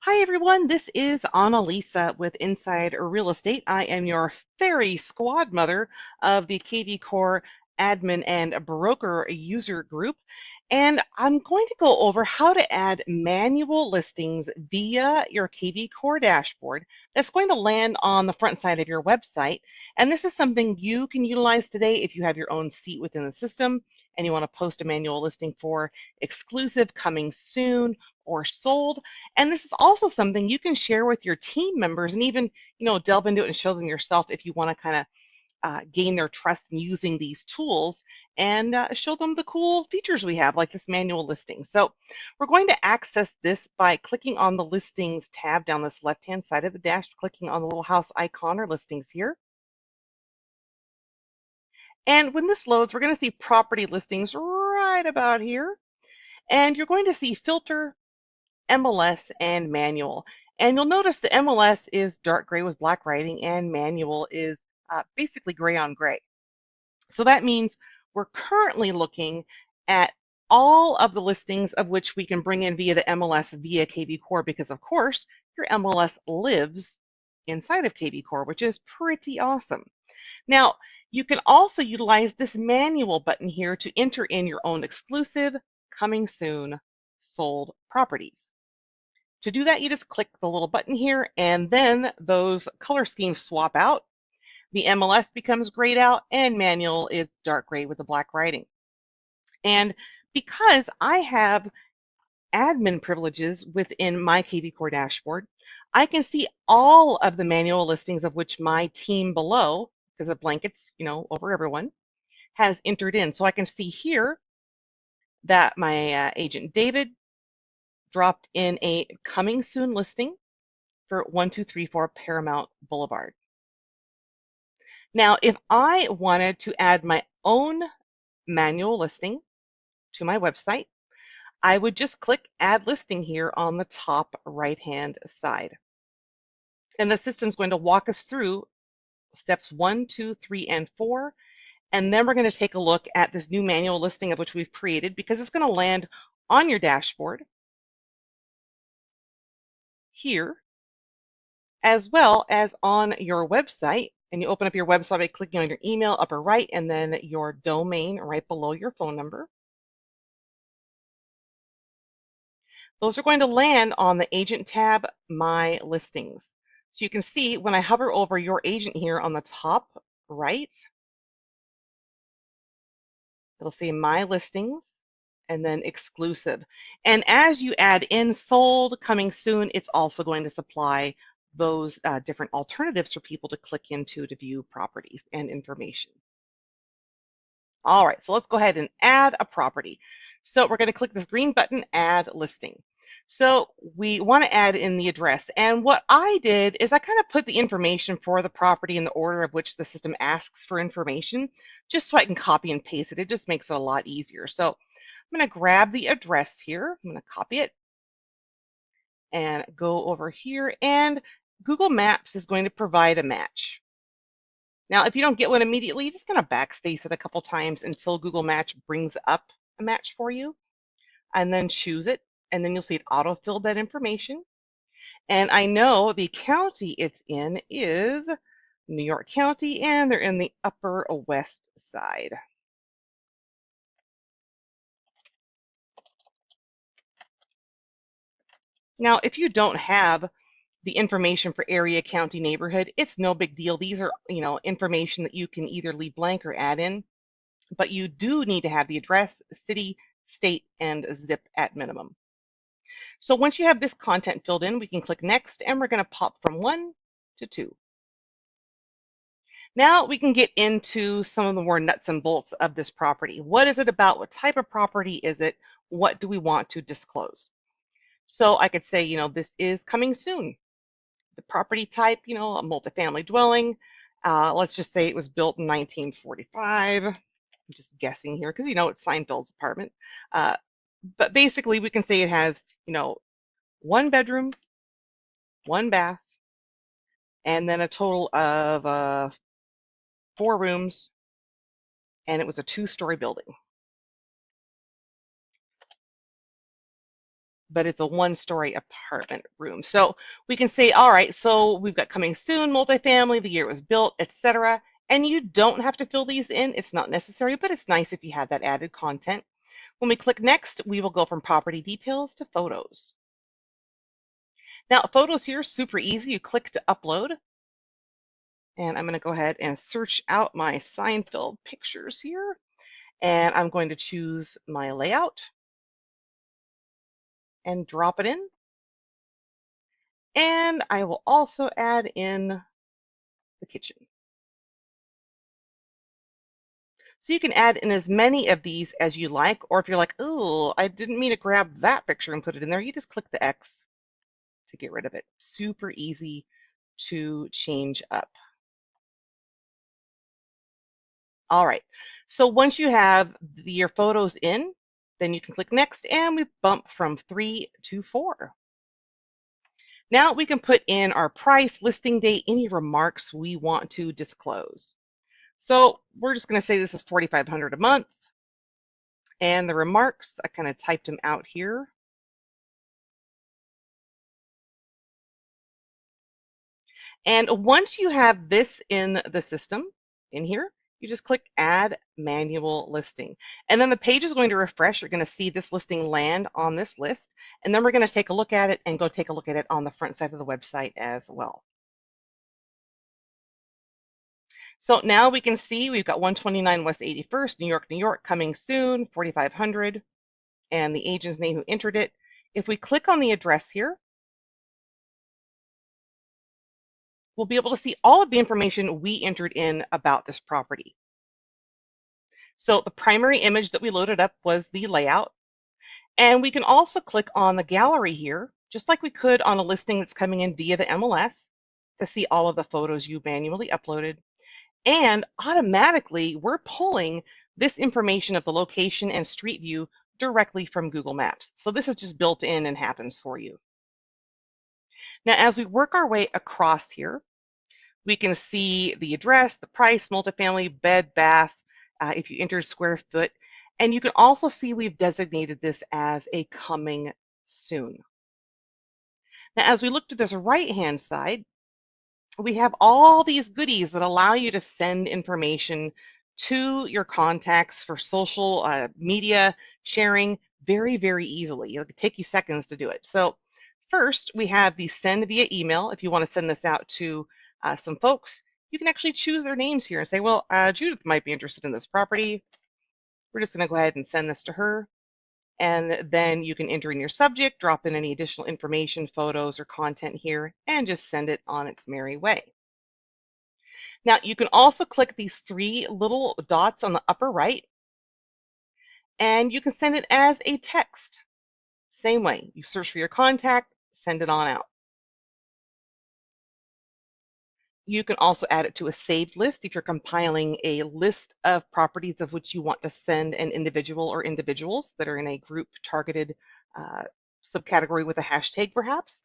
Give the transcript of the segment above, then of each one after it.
Hi everyone, this is Annalisa with Inside Real Estate. I am your fairy squad mother of the kvCORE admin and broker user group. And I'm going to go over how to add manual listings via your kvCORE dashboard that's going to land on the front side of your website. And this is something you can utilize today if you have your own seat within the system and you want to post a manual listing for exclusive, coming soon, or sold. And this is also something you can share with your team members and even, delve into it and show them yourself if you want to kind of gain their trust in using these tools and show them the cool features we have, like this manual listing. So we're going to access this by clicking on the listings tab down this left-hand side of the dash, clicking on the little house icon or listings here. And when this loads, we're going to see property listings right about here. And you're going to see filter, MLS, and manual. And you'll notice the MLS is dark gray with black writing and manual is basically gray on gray. So that means we're currently looking at all of the listings of which we can bring in via the MLS via kvCORE because of course your MLS lives inside of kvCORE, which is pretty awesome. Now, you can also utilize this manual button here to enter in your own exclusive, coming soon, sold properties. To do that, you just click the little button here, and then those color schemes swap out. The MLS becomes grayed out, and manual is dark gray with the black writing. And because I have admin privileges within my kvCORE dashboard, I can see all of the manual listings of which my team below, because the blankets, over everyone, has entered in. So I can see here that my agent David dropped in a coming soon listing for 1234 Paramount Boulevard. Now, if I wanted to add my own manual listing to my website, I would just click Add Listing here on the top right-hand side. And the system's going to walk us through steps 1, 2, 3, and 4. And then we're going to take a look at this new manual listing of which we've created because it's going to land on your dashboard here, as well as on your website. And you open up your website by clicking on your email upper right and then your domain right below your phone number. Those are going to land on the agent tab, My Listings. So you can see when I hover over your agent here on the top right, it'll say My Listings and then exclusive. And as you add in sold, coming soon, it's also going to supply those different alternatives for people to click into to view properties and information. All right, so let's go ahead and add a property. So we're going to click this green button, Add Listing. So we want to add in the address. And what I did is I kind of put the information for the property in the order of which the system asks for information, just so I can copy and paste it. It just makes it a lot easier. So I'm going to grab the address here. I'm going to copy it and go over here. And Google Maps is going to provide a match. Now, if you don't get one immediately, you just kind of backspace it a couple times until Google Maps brings up a match for you, and then choose it, and then you'll see it auto-filled that information. And I know the county it's in is New York County, and they're in the Upper West Side. Now, if you don't have the information for area, county, neighborhood, it's no big deal. These are, information that you can either leave blank or add in. But you do need to have the address, city, state, and zip at minimum. So once you have this content filled in, we can click Next, and we're going to pop from 1 to 2. Now we can get into some of the more nuts and bolts of this property. What is it about? What type of property is it? What do we want to disclose? So I could say, this is coming soon. The property type, a multifamily dwelling. Let's just say it was built in 1945. I'm just guessing here because, it's Seinfeld's apartment. But basically, we can say it has, 1 bedroom, 1 bath, and then a total of 4 rooms, and it was a 2-story building. but it's a one-story apartment room. So we can say, all right, so we've got coming soon, multifamily, the year it was built, etc. And you don't have to fill these in. It's not necessary, but it's nice if you have that added content. When we click next, we will go from property details to photos. Now, photos here, super easy. You click to upload. And I'm going to go ahead and search out my Seinfeld pictures here. And I'm going to choose my layout and drop it in. And I will also add in the kitchen. So you can add in as many of these as you like, or if you're like, oh, I didn't mean to grab that picture and put it in there, you just click the X to get rid of it. Super easy to change up. All right, so once you have your photos in, then you can click next and we bump from 3 to 4. Now we can put in our price, listing date, any remarks we want to disclose. So we're just going to say this is $4,500 a month. And the remarks, I kind of typed them out here. And once you have this in the system, in here, you just click Add Manual Listing. And then the page is going to refresh. You're going to see this listing land on this list. And then we're going to take a look at it and go take a look at it on the front side of the website as well. So now we can see we've got 129 West 81st, New York, New York, coming soon, 4,500, and the agent's name who entered it. If we click on the address here, we'll be able to see all of the information we entered in about this property. So the primary image that we loaded up was the layout. And we can also click on the gallery here, just like we could on a listing that's coming in via the MLS, to see all of the photos you manually uploaded. And automatically, we're pulling this information of the location and street view directly from Google Maps. So this is just built in and happens for you. Now, as we work our way across here, we can see the address, the price, multifamily, bed, bath, if you enter square foot. And you can also see we've designated this as a coming soon. Now, as we look to this right-hand side, we have all these goodies that allow you to send information to your contacts for social media sharing very, very easily. It'll take you seconds to do it. So first, we have the send via email. If you want to send this out to some folks, you can actually choose their names here and say, well, Judith might be interested in this property. We're just going to go ahead and send this to her. And then you can enter in your subject, drop in any additional information, photos, or content here, and just send it on its merry way. Now, you can also click these 3 little dots on the upper right, and you can send it as a text. Same way, you search for your contact, send it on out. You can also add it to a saved list if you're compiling a list of properties of which you want to send an individual or individuals that are in a group targeted subcategory with a hashtag perhaps.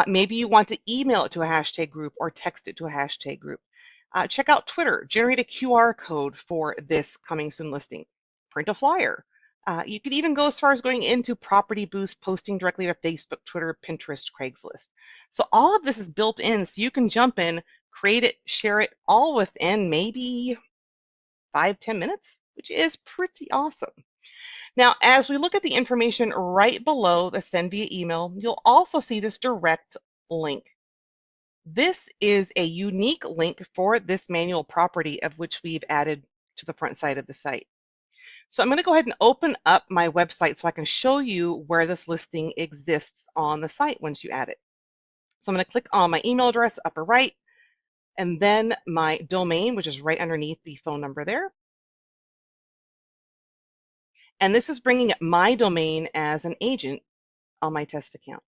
Maybe you want to email it to a hashtag group or text it to a hashtag group. Check out Twitter, generate a QR code for this coming soon listing. Print a flyer. You could even go as far as going into Property Boost, posting directly to Facebook, Twitter, Pinterest, Craigslist. So all of this is built in so you can jump in, create it, share it, all within maybe 5-10 minutes, which is pretty awesome. Now, as we look at the information right below the send via email, you'll also see this direct link. This is a unique link for this manual property of which we've added to the front side of the site. So I'm going to go ahead and open up my website so I can show you where this listing exists on the site once you add it. So I'm going to click on my email address, upper right, and then my domain, which is right underneath the phone number there. And this is bringing up my domain as an agent on my test account.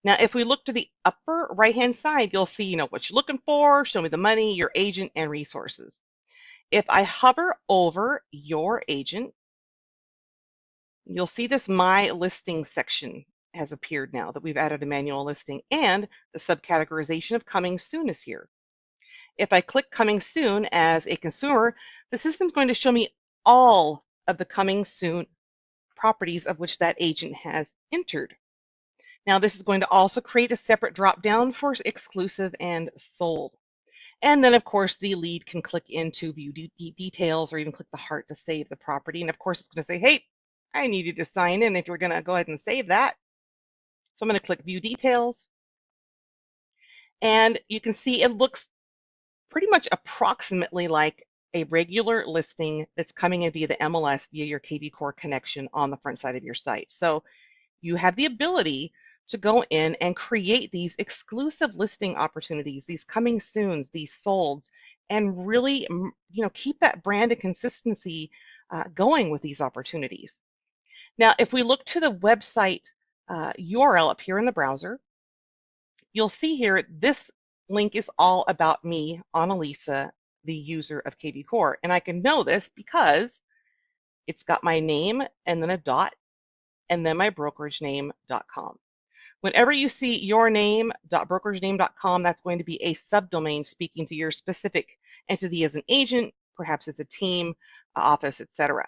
Now, if we look to the upper right-hand side, you'll see, what you're looking for, show me the money, your agent, and resources. If I hover over your agent, you'll see this My Listing section has appeared now that we've added a manual listing, and the subcategorization of coming soon is here. If I click coming soon as a consumer, the system's going to show me all of the coming soon properties of which that agent has entered Now this is going to also create a separate drop down for exclusive and sold. And then of course the lead can click into view details or even click the heart to save the property. And of course it's going to say, hey, I need you to sign in if you're going to go ahead and save that. So I'm going to click view details. And you can see it looks pretty much approximately like a regular listing that's coming in via the MLS via your kvCORE connection on the front side of your site. So you have the ability to go in and create these exclusive listing opportunities, these coming soons, these solds, and really, keep that brand and consistency going with these opportunities. Now, if we look to the website URL up here in the browser, you'll see here this link is all about me, Annalisa, the user of kvCORE. And I can know this because it's got my name and then a dot and then my brokeragename.com. Whenever you see yourname.brokeragename.com, that's going to be a subdomain speaking to your specific entity as an agent, perhaps as a team, office, etc.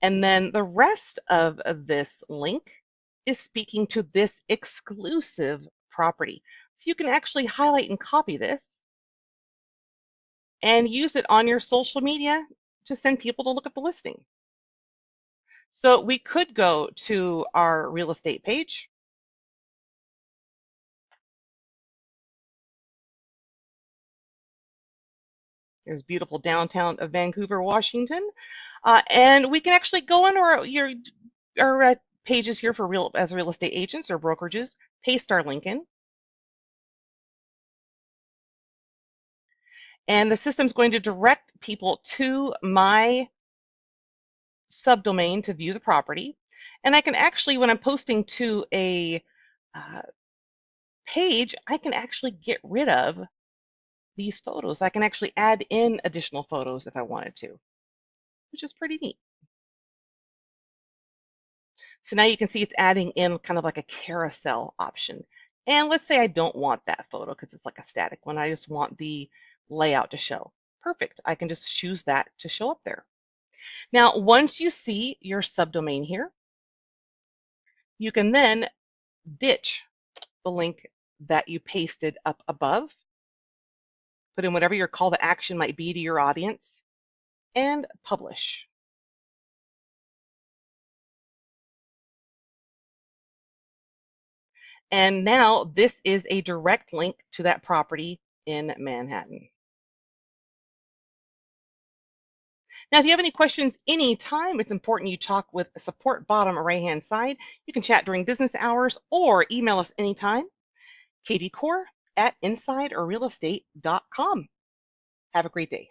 And then the rest of this link is speaking to this exclusive property. So you can actually highlight and copy this and use it on your social media to send people to look at the listing. So we could go to our real estate page. There's beautiful downtown of Vancouver, Washington. And we can actually go on our pages here for real estate agents or brokerages, paste our link in. And the system's going to direct people to my subdomain to view the property. And I can actually, when I'm posting to a page, I can actually get rid of these photos. I can actually add in additional photos if I wanted to, which is pretty neat. So now you can see it's adding in kind of like a carousel option. And let's say I don't want that photo because it's like a static one. I just want the layout to show. Perfect. I can just choose that to show up there. Now, once you see your subdomain here, you can then ditch the link that you pasted up above, put in whatever your call to action might be to your audience, and publish. And now this is a direct link to that property in Manhattan. Now, if you have any questions anytime, it's important you talk with support bottom right-hand side. You can chat during business hours or email us anytime, kvCORE@insiderealestate.com. Have a great day.